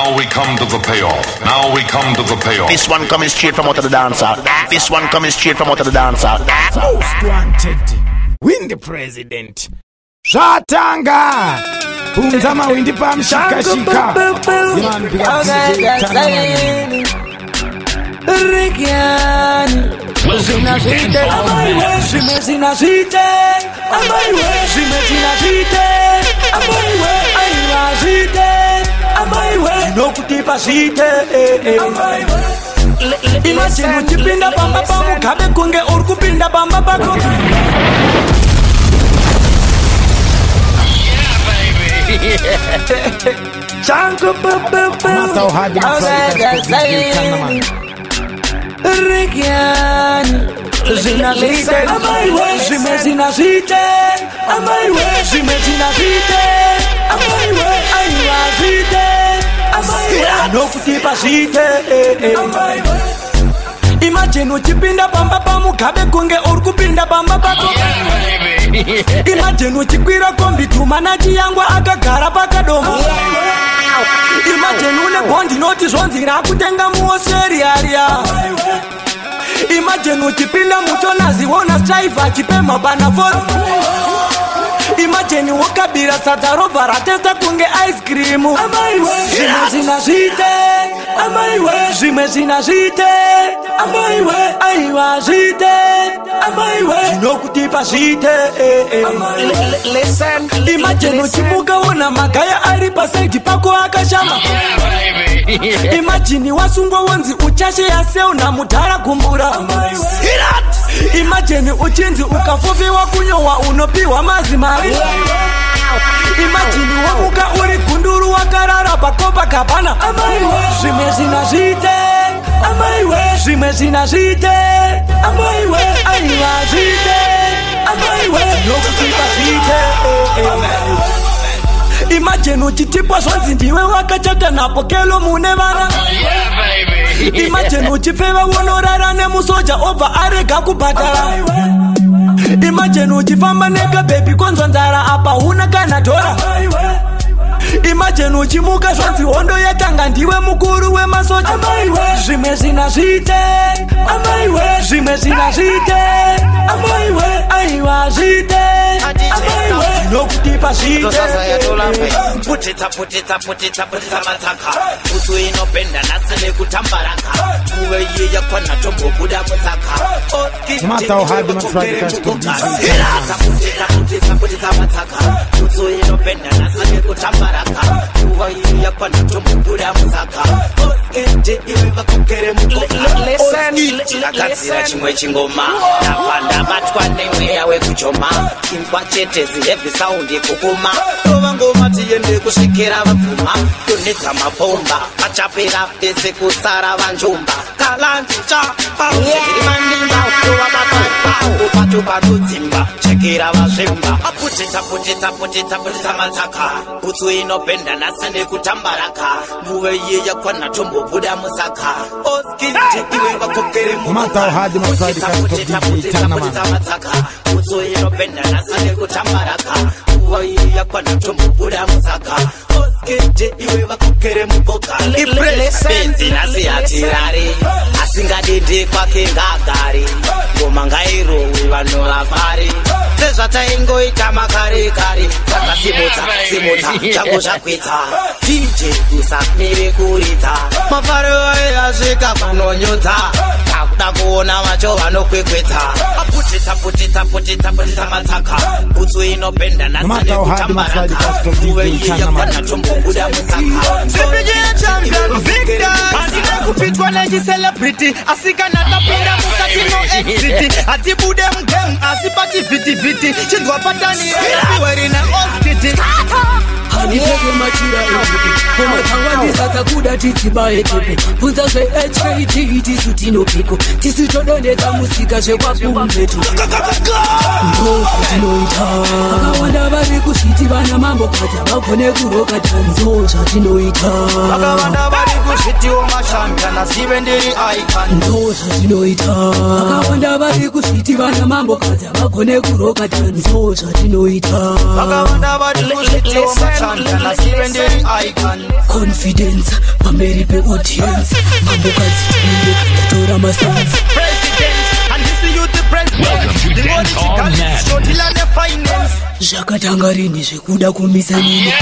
Now we come to the payoff. Now we come to the payoff. This one coming straight from out of the dancer. This one coming straight from out of the dancer. Most wanted. Win the president. Shatanga. Punzama win the palm shika shika. Man, big up Deejay Tanaman. Zina zite, amaiwe, zina zite, amaiwe, zina zite, amaiwe, aiwa zite, amaiwe, no kutipa zite, amaiwe. Imagine uchipinda bamba pamu kabe kunge urkupinda bamba bako. Chanko papa, Matau hadi Tanaman. Zina zite, amaiwe, zina zite, amaiwe, zina zite, amaiwe, aiwa zite, amaiwe, no kutipa zite, amaiwe. Imagine uchipinda bamba pamu kabe kunge urkupinda bamba bako. Imagine uchikwira kombi tumanaji yangwa akagara pakadomo. Imagine une bondi noti zonzira kutenga muoseri aria. Imagine uchipinda mucho naziwona strive chipema bana for. Imagine wakabira satarova ratesta kunge ice cream. Amaiwe, zina zite, amaiwe, zina zite, amaiwe, aiwa zite, amaiwe, no kutipa zite. Listen, imagine uchimuka wona magaya alipa senti pako akashama. Imagine wasungwa wanzi uchashe yaseo na mudara kumbura. Imagine uchinzi ukafuviwa kunyowa unopiwa mazimari. Imagine wamuka uri kunduru wakarara pakopa kapana. Zime zina zite, amaiwe, zina zite, amaiwe, aiwa zite, amaiwe, no kutipa zite. Imagine uchitipwa zonzi ndiwe wakachata na pokelo munevana. Imagine uchifewa wonorara ne musoja over arega kubatara. Imagine uchifamba neka baby konzo nzara apa huna kana dora. Imagine uchimuka zonzi hondo yatanga ndiwe mukuru we masoja. Zime zina zite, amaiwe, zina zite, amaiwe, aiwa zite, amaiwe, no kutipa zite. Putita mataka. Utu inopenda nasile kutambaraka. Uwe ye ya kwa na tombo buda musaka. Oskid Matau hadi Putita mataka. Utu inopenda nasile kutambaraka. Uwe ye ya kwa na tombo buda musaka. Oskid iwe bakukere mukoka. Oskid chikakazira chimwe chingoma. Napanda matwa newe yawe kuchoma. Kimpwa chetezi heavy sound kukuma. Tova ngoma tiyende kushikira vapfuma. Tunita mabomba achapira pese kusara vanjumba. Kalanji chapa mandimba kuwa matapa upatupa nudzimba chekira vazvimba. Putita mataka. Utsu inopenda nasende kutambaraka. Muwe ye yakwana tombo buda musaka. Oskid iwe vakokere Matau hadi Deejay Tanaman. Utsu inopenda nasende kutambaraka. Muwe ye yakwana tombo buda musaka. Oskid iwe vakokere mukoka. Benzi nasi atirari asingadede kwake ngagari. Ngoma ngairowe vanhu vavari. Sezvataingoita makare kare. Saka simudza changu zvakwita. DJ usamire kuridza. Mafaro aye asvika kunonyudza. Takuda kuona vacho vanokwekweta. Putita mataka. Utsu inopenda nasane kutambaraka. Uwe ye yakwana tombo buda musaka. Deejay champion victor. Asina kupitwa neji celebrity. Asika natapinda mukati no exit. Ati bude mgem asipati viti. Chindwa patani everywhere in Oskid. Hanipeke machira epipi Koma tawandi sata kuda titiba epipi Punza she HKT itisu tino piko Tisu chodone ta musika she wapu mpetu Ngo kutinoita Akawanda bari kushiti bana mambo kata Bakone kuroka tanzo shatinoita Akawanda bari kushitiwo mashampion asive ndiri icon ndozvatinoita vakawanda vari kusviti vana mambo kadzi vagone kuroka ndozvatinoita vakawanda vari kushitiwo mashampion asive ndiri icon confidence pamberi peaudience mambo kadzi tinenge kandatora masansi zvakatanga rini zvekuda kumisa nini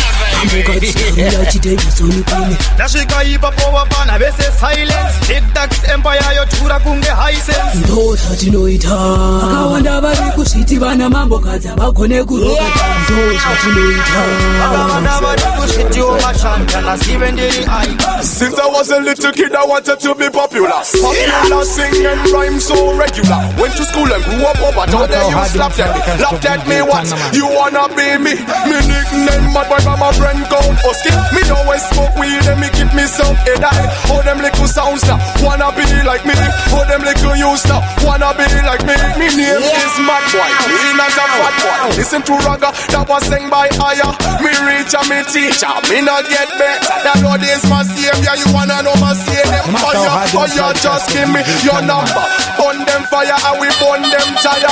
ambokadzirira chitevizoni kune ndasvika ipapo vapana vese silence tiktax empire yotura kunge hisense ndo zvatinoita vakawanda vari kuzviti vana mambokadzi vagone kuroka ndo zvatinoita vakawanda vari kuzvitiwo mashampion asive ndiri icon. Since I was a little kid I wanted to be popular. Popular, sing and rhyme so regular. Went to school and grew up over. All day you slapped at me what? You wanna be me? Me nickname mad boy by my friend called Oskid. Me always smoke weed and me keep me some head high. All them little sounds now wanna be like me. All them little youths now wanna be like me. Me name is Mad Boy, me not a fat boy. Listen to Raga that was sang by Aya. Me reach and me teacher, me not get better. That Lord is my savior. You wanna know my savior? Oh you just give me your number. Burn them fire and we burn them tire.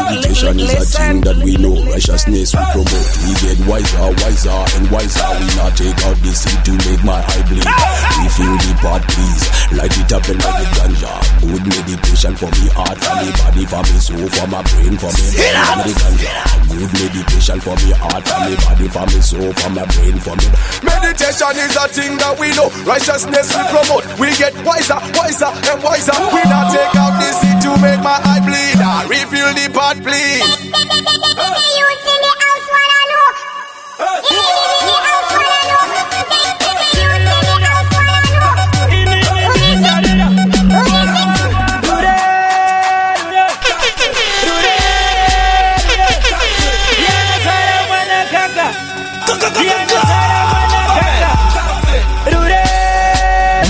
Meditation is a thing that we know. Righteousness we promote. We get wiser, wiser and wiser. We not take out the seed to make my eye bleed. We feel the part please. Light it up and light it ganja. Good meditation for me heart, for me body, for me soul, for my brain, for me mind, for me ganja. Good meditation for me heart, for me body, for me soul, for my brain, for me. Meditation is a thing that we know. Righteousness we promote. We get wiser, wiser and wiser. We not take out the seed to make my eye bleed. Refill the pot, please. No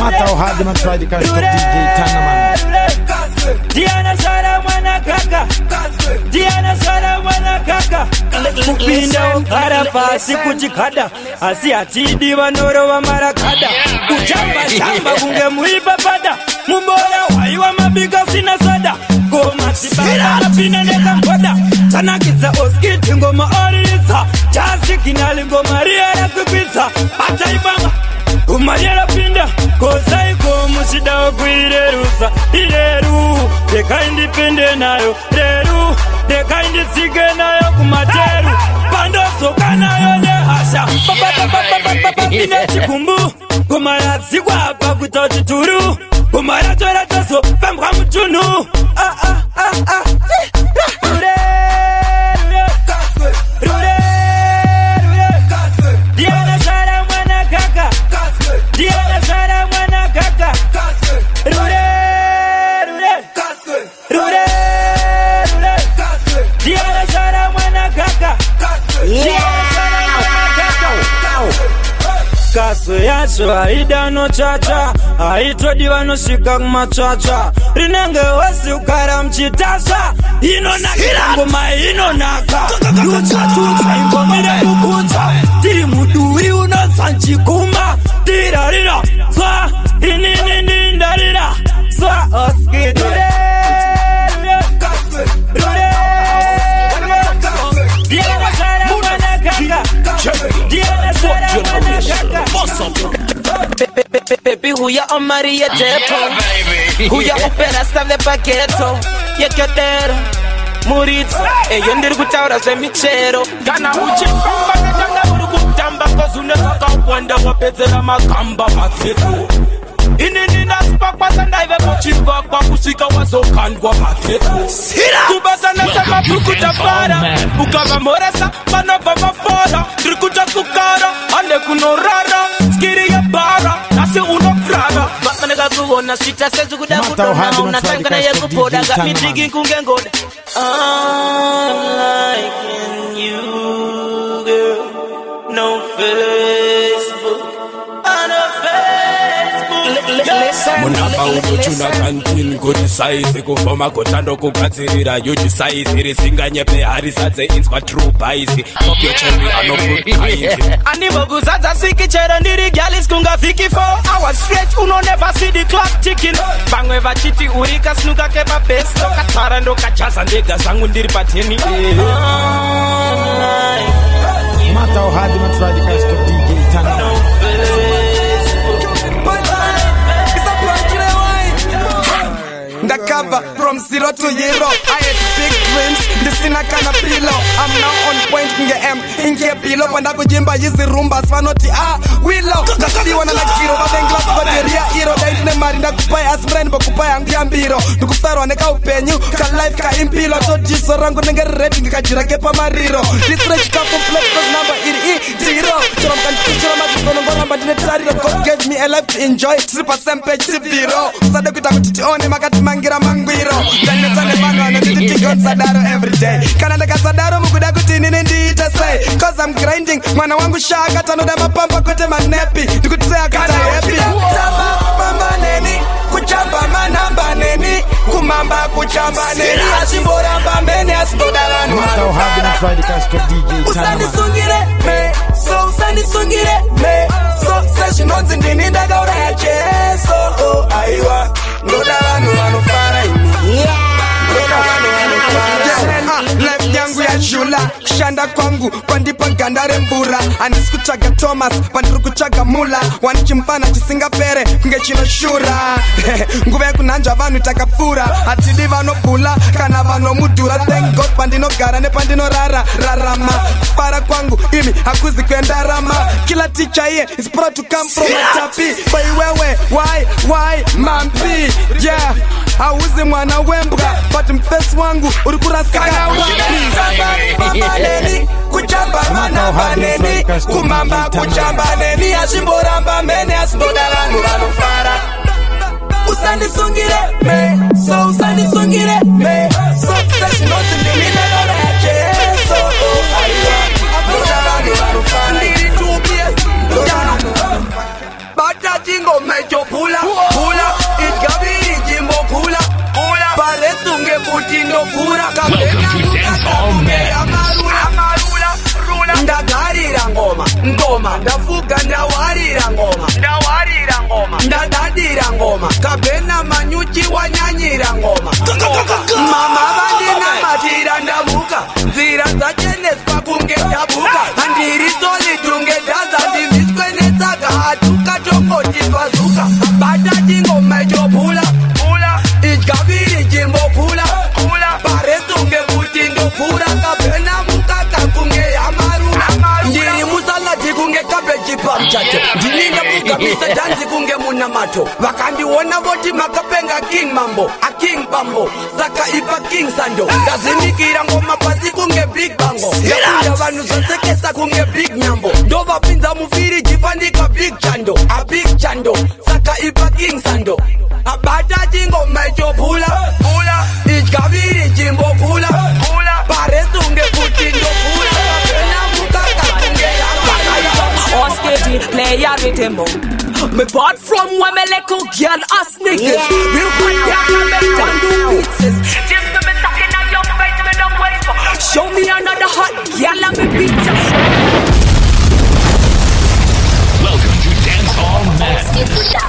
matter how hard them try, they can't stop DJ Tanaman. Diana Sara mwana kaka kupinda ukara pasi kuchikada asi atidi vanorowa marakada kuchamba kunge muipa pada mumbora waiwa mabika sina sada gomasibara pina nekamboda tanakidza Oskid ngoma orilitsa jasikinali ngoma riara kupitsa ataibanga Umariela pinda, kosaiko mushida wakwirerusa Ireru, deka indipende nayo Reru, deka inditsike nayo kumateru Pando soka nayo nehasha Papa ine chikumbu Kumara zigwa hapa kutoti turu Kumara tora toso, femka mchunu Diana Sara mwana kaka Diana Sara mwana kaka Rure Diana Sara mwana kaka Diana Sara mwana kaka Kaswe yacho haida no chacha haitodi vanosvika kumatsvatsva rinenge wesi ukara mchitasva inonakira ngoma inonaka yutsatutsa ingomire kukudza tiri muduri unotsa nchikuma tirarira swa inini ndarira swa Oskid Diana Sara mwana kaka Diana Sara mwana kaka Baby, who ya on Maria Depo? Who ya opera sta de paqueto? Ya que ter Muritz, yo ndir kutaura ze michero. Kana uchipamba kana uri kutamba kozune kakawanda wapedzera makamba paketo. Inini nasipakwa sandaive kuchimba kwa kusika wazokandwa paketo. Kubasana sama bukuta para ukava moresa panova mafora trikuta kukara ane kunorara skiri ya bara nasi unokrara Batmanega kuona sita sezu kuda kudona unatanga na yeku poda got me digging kungengoda I'm liking you Munamba unochuna kantin kuti size kufoma kotando kugadzirira huge size iri singanyepe harisadze inzwa true bias pop your cherry ano fruit kind Animoguzadza siki chero ndiri gyalis kunga viki 4 hours straight uno never see the clock ticking Bangwe vachiti urika snuka kepa best Katara ndo kajaza ndega zangu ndiri pateni Mata uhadi matradi kasto DJ Tanaman Undercover from 0 to hero. I had big dreams. This in a kind of pillow. I'm now on point in the M. In the pillow. When I go jimba, use the rumba. Swanoti willow. That's the one I like hero. But then glass for the real hero. There is no marina kupai as friend. But kupai ang diambiro. Nukustaro aneka upenyu. Ka life ka impilo. So jiso rango nenge rating. Ka jirake pa mariro. This rich ka complex. Cause number zero. So I'm gonna teach you my phone. But I'm gonna God gave me a life to enjoy. 3% page 0. So the good on him. I got mangira mangwiro Dane tane mangano titi on sadaro every day Kana daga sadaro mukuda kutini ndita say Cause I'm grinding Mwana wangu shaka tano da mapamba kote manepi Nikutea kata happy Chamba mamba neni Kuchamba manamba neni Kumamba kuchamba neni Asimbora mbambeni asibodala Mata uhadi matradi kasto DJ Usani Tanaman sungire me So usani sungire me So session on zindini daga ura ya cheso Oh aiwa Ngodala nuwanu fara imi Life yangu ya shula Kushanda kwangu Kwandipa ngandare mbura Andisi kuchaga Thomas Pandiru kuchaga mula Wanikimpana chisinga pere Kunge chino shura Nguve kunanja vanu itakafura Atidi vano pula Kana vano mudura Thank God pandino gara ne pandino rara Rarama Kupara kwangu imi hakuzi kwenda rama Kila teacher here is proud to come from a tapi By wewe why mampi Yeah Hauzi mwana wembra But mfesi wangu urikura sana Mamba neni Kuchamba manamba neni Kumamba kuchamba neni Asimbora mbambeni Asimbodala nuranu fara Usani sungire me So usani sungire me So sesi noti ndini nedora ya cheso Oh aiwa Abodala nuranu fara Ndiri tubies Bata jingo mecho pula Pula Itgabi jimbo pula Pale tunge kutindo pura Kapena mukatunge amarula Ndagarira ngoma Ngoma Ndafuga ndawarira ngoma Ndadadira ngoma Kapena manyuchi wanyanyira ngoma Mama bandina matira ndabuka Zira za chenes kwa kunge ndabuka Andiri soli tunge daza Ndimiskwene zaga hatuka choko jifazuka Bata jingo mejo pula Itgabiri jimbo pula Paretunge kutindo pura Kapena mukaka kunge amarula Ndiri musala jikunge kabeji pamchato Ndininda kukabisa danzi kunge munamato Wakandi wona voti makapenga king mambo A king bambo Saka ipa king sando Gazimikira ngoma pasi kunge big bango Yakuja vanu zonsekesa kunge big nyambo Dova pinza mufiri jifandika big chando A big chando Saka ipa king sando Abata jingo mecho pula Itgabiri jimbo pula Paretunge kutindo pula Kapena mukaka kunge Oskid, play a rhythm. Me bought from where me like a girl ass niggas. Real bad girl make and do beats. Just to be talking on your face, me don't wait for. Show me another hot girl and me beat. Welcome to Dance Hall Madness.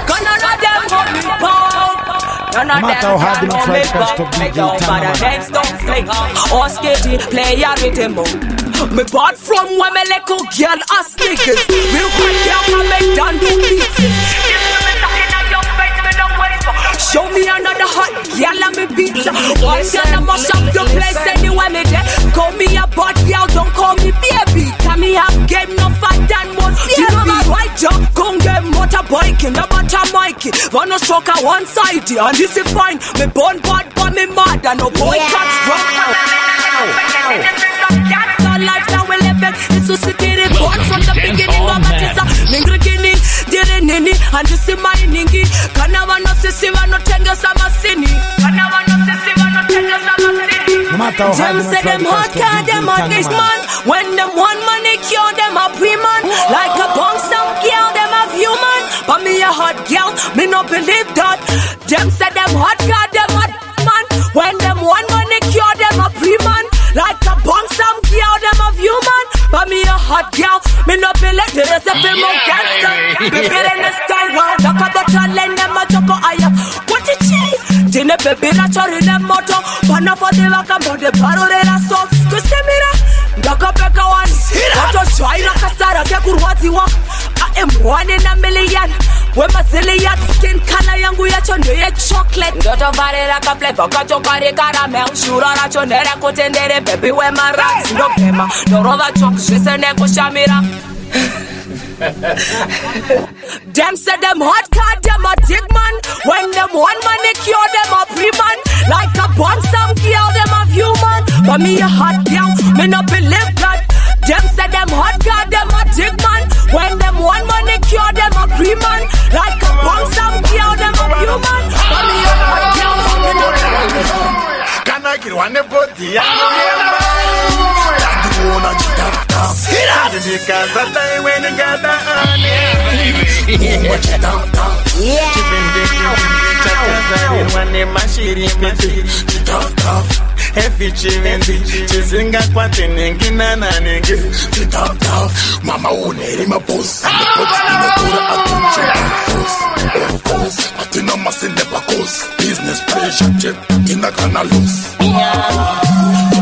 None of them hold me back. None of them can hold me back. Make no matter them don't play. Oskid, play a rhythm. Me bought from where me like a girl ass niggas. Real bad girl make and do beats. Show me another hot girl and me beats. One girl I must up the place anywhere me there. Call me a bad girl, don't call me baby. Can me have game no fat than most baby. You know my right job, come get motorbiking, the butter Mikey. Wanna stroke a one side and this is fine. Me born bad but me mad and no boy can't run. Life that we live in, it's so city born from the beginning of it. Ningrini, dirinini, and this is my ningi. Kana wana sisi wano tenga sama sini. Kana wana sisi wano tenga sama sini. Them say them hot car, them hot this man. When them want money, cure them a pre-man. Like a bong some girl, them a human. But me a hot girl, me no believe that. Them say them hot god, them hot man. When them one money cure, them a pre-man. Like a bomb, some girl, them a human. But me a hot girl, me no believe the rest of them a gangster. Baby in the style, round up a bottle, and them a jump on higher. What it is? Dine baby na chori them moto. Pana for the waka, but the parole na soft. Cause me na, daka peka one. Wato joy na kastara, ke kurwati wak. I am 1 in a million. When my zillion skin color yangu ya chonde ye chocolate. Ndoto vare la kaple toka chokari caramel. Shura na chonera kutendere baby we my rocks. No pema, no roda chok, shwese neko shamira. Them say them hot card, them a dick man. When them one money cure, them a pre-man. Like a bomb, some girl, them a human. But me a hot girl, me no believe that. Them say them hot card, them a dick man. When them one money cure, them a pre-man. Like a bomb, some girl, them a human. But me a hot girl, me no believe that. Can I get one body? Because I die when you got the Mama uneri maboss of course, I think I must in the backos. Business pressure check, in the canal loose.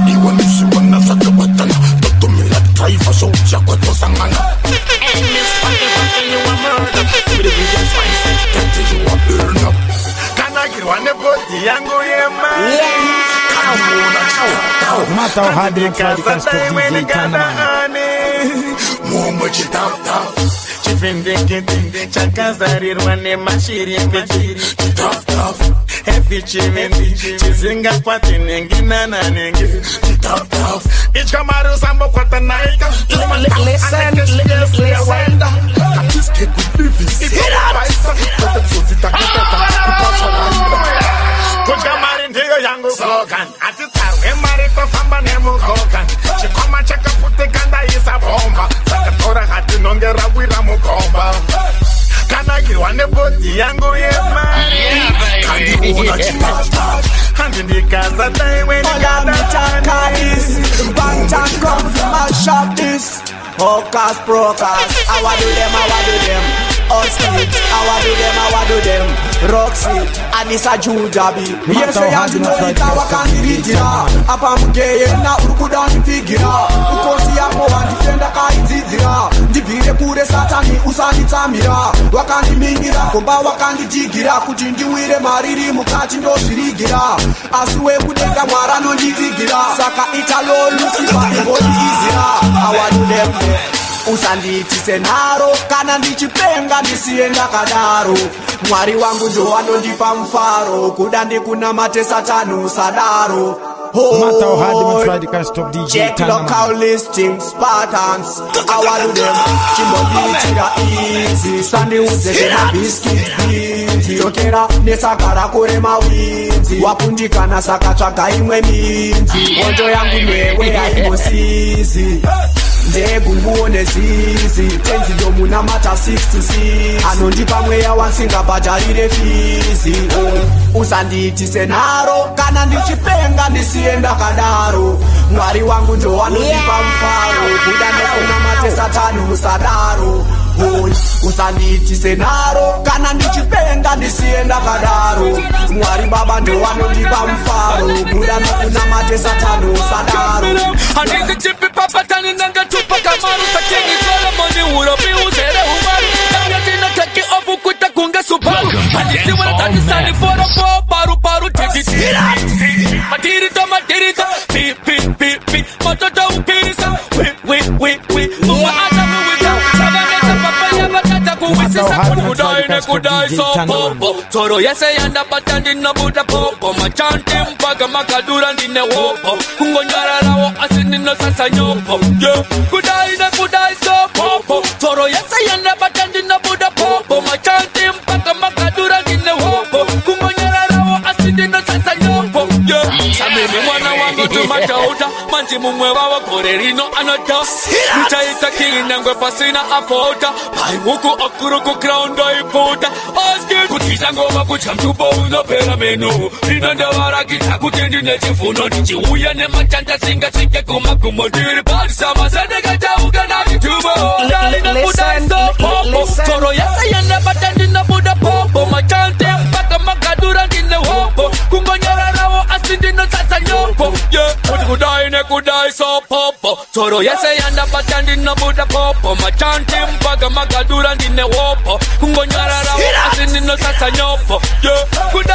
Even if you wanna suck a button, talk to me like driver, so Jack what was a man. And this fucking you a murder. With the biggest mindset, that you a burn up. Can I get one body and go here, man? No matter how hard they try, they can't stop Deejay Tanaman. Much down. Chifindiki, chakazarir wane mashiri mbiti. Tough. Heavy chimendi, chizinga kwati nengi nana nengi. Tough. Ich kamaru sambo kwata naika. Listen. This kid could live this. Kuchamarin diyo yangu slogan. Ati tawe marito famba nemu kokan. Chikoma chaka puti kanda isa bomba. Sakatora hati nongera wira mukomba. Kana girwane bodi yangu ye mari. Kandi una chitata. Handi ndikaza tai weni gada this. Bantan come from my shop this. Hawkers, brokers, I wa do them. Oskid, I wa do them. Roxy, and it's a Judabi. Yes, I have to know it, I can't read it. Apa mgeye na urukudani figira. Ukosi ya moa, defender ka itizira. Ndivire kure satani, usani tamira. Wakani mingira, komba wakani jigira. Kutindiwire mariri, mukati ndo shirigira. Asuwe kudega marano njizigira. Saka italo, lusifa, ibodi izira. I wa do them. Usanditi senaro, kana ndichipenga ndisienda kadaro. Mwari wangu ndo wanondipa mfaro. Kudandi kuna mate satanu sadaro. No matter how hard they try, they can't stop Deejay Check Tanaman. local listing, Spartans. I do them. Chimbodi chira easy. Sunday uze kena biscuit beans. Tokera nesakara kore mawinzi. Wapundika na sakachaga imwe minzi. Onjo yangu mwewe ya imosizi. Ndegu nguone zizi. Tenzi domu na mata 6 to 6. Anondipa mweya wansinga bajarire fizi. Usanditi senaro, kana ndichipenga ndisienda kadaro. Mwari wangu ndo wanonipa mfaro. Kudane kuna mate satanu sadaro. Usanditi senaro, kana ndichipenga ndisienda kadaro. Mwari baba ndo wanonipa mfaro. Kudane kuna mate satanu sadaro. Andizi chipi papa tani nanga tupa kamaru. Sakini sola moni uropi uzere umaru. Kanya tina teki ofu kuita kunga subaru. Andizi wana tani sani fora po paru tiki. Matirito pi Mototo upirisa we Muma ata muwita Sabaneta papaya batata kuwisisa Kudai so popo Toro yese yanda batandi na buda popo Machanti mpaga makadura ndine wopo Kungonjara lao asini no sasa nyopo Kudai so popo Toro yese yanda batandi na buda popo Machanti mpaga makadura ndine wopo Kungonjara lao asini no sasa nyopo Samimi mwana wangu Matauta, Manjimumwe, Korerino, Anata, Muchaita King, and Pasina, Afota, Paiwuku, Okuruku, Crown, Doipota, Oskid, Kutizangova, Kucham, Bono, Perameno, Rinandavara, Kitakutin, Nechifuno, Chihuya, Nemachanta, Singa, Sikakuma, Kumodiri, Sama, Senegata, Ugana, Tubo, Listen, Toro, yes, I end up attending the Buddha Popo, Machante, Pakamakadura in the Hopo, Kumbanyara, Asidino Sasanyopo, yeah, could die so Popo, Toro, yes, I end up attending the Buddha Popo, Machante, Pakamakadura in the Hopo, Kumbanyara, Asidino Sasanyopo, yeah, could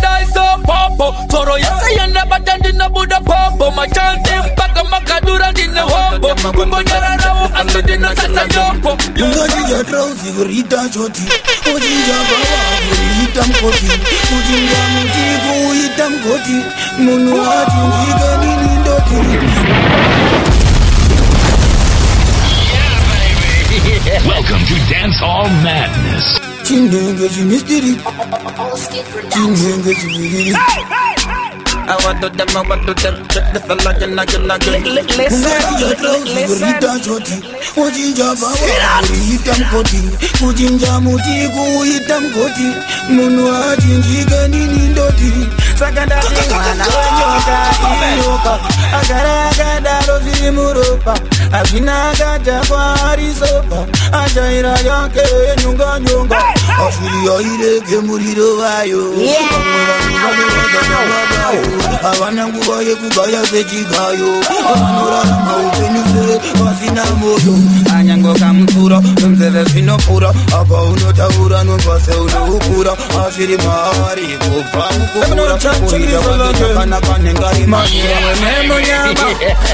die so Popo, Toro, yes, I end up attending the Buddha Popo, Machante, Pakamakadura in the Hopo, Kumbanyara, Asidino Sasanyopo, Ungaji ya drowsy, Rita Choti, Ujinja Baba, Ritam Koti, Ujinja Mutigo, Itam Koti, Munuati, Gigani, Doti. Welcome to Dance Hall Madness. Chindengaji Mystery, Chindengaji. I want to them, the fella, listen. Ujinja Baba, Ritam Koti, Ujinja Mutigo, Itam Koti, Munuati, Gigani, Doti. Saganda, Yoka, Agaraga, Rosi Murupa, Abinaga, Jafari Sopa, Ajaira Yake, Nunga Nunga, Afuria Ide, Murido Ayo, Havana Gubaya Gubaya Vejigayo, Amanora Mautenise, Wasina Moyo, Anyango Kamura, Mzevino Pura, Abauno Taura, no Paseo Pura, Ashiri Mari, Kufamu,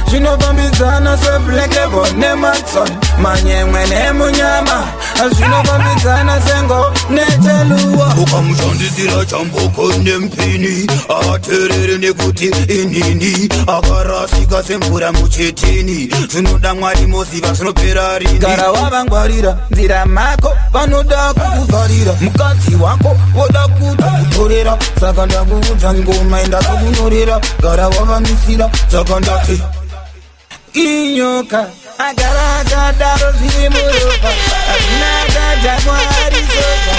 Zinovombizana sebleke bonematson Manye mwene munyama Zinovombizana sengo neteluwa Ukamushandizira chamboko nempini Aterere nekuti inini Akarasika sempura muchetini Zvinoda mwari mosiva zvinoperari Gara wavangwarira nzira mako vanoda kukuvharira Mukadzi wako woda kutorera Saka ndakuudza ngoma indakukunyorera Gara wavamisira saka ndati Inyoka agara akadaro zviri muropa Hazina akadhakwa ari soka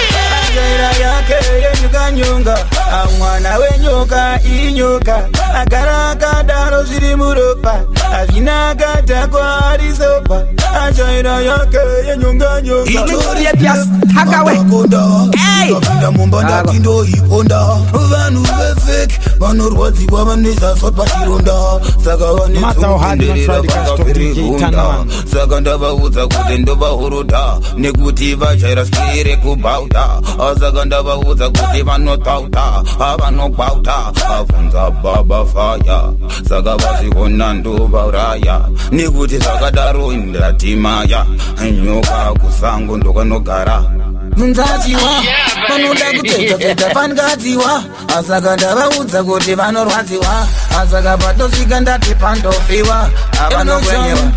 Ajaira yake yenyuka Mwana wenyoka inyoka Agara akadaro zviri muropa Hazina akadhakwa ari sopa Ajaira yake yenyuka Mixtape hakawe Hey Mumba ndati ndo iponda Vanu vefake Vanorwadziwa vanesa sopa chironda Saka vanetsokunderera vakapirigunda Saka ndavaudza kuti ndovahoroda Nekuti vajaira skiri kubauta Saka ndavaudza kuti vanotauta Avanogwauta Avunza baba faya Saka vazvikona ndovauraya Nekuti zvakadaro ndatimaya Nyoka kusango ndokanogara Munzaziwa, vanoda kuteta pangadziwa Asaka ndavaudza kuti vanorwadziwa Asaka patosvika ndati pandofiwa Avanogwenyewa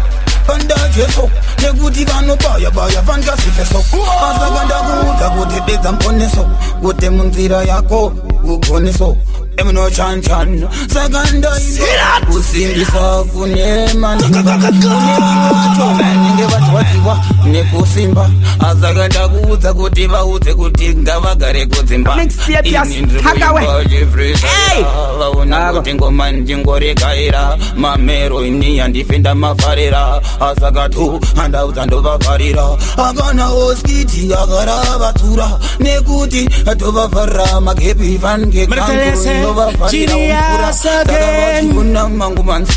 Panda jeso, nekuti vanobaya vangazifeso Asaka ndakuudza kuti bedza mponeso Kuti munzira yako ugoneso Emno chan Saka ndainda kusimbisa kune mandiva Nenge vatwadziwa nekusimba Asaka ndakuudza kuti vaudze kuti ngavagare kudzimba Mixtape hakawe Vaona kuti ngoma njingorekaira Mamero ini yandifenda mafarira Asaka tu handaudza ndovafarira Akana Oskid agara vatura Nekuti tovafarira magepi vange kangu Genius again.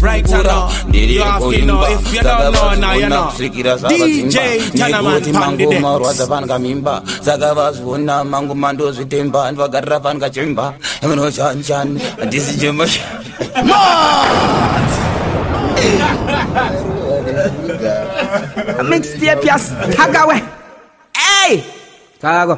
Right now, you have to know if you don't know now, you know. Deejay Tanaman on the decks. Zagavazuna mangumando zitemba and Vagaravan Gachimba. Emino Chan, and this is Jim. Mixtape hakawe. Hey! Kago.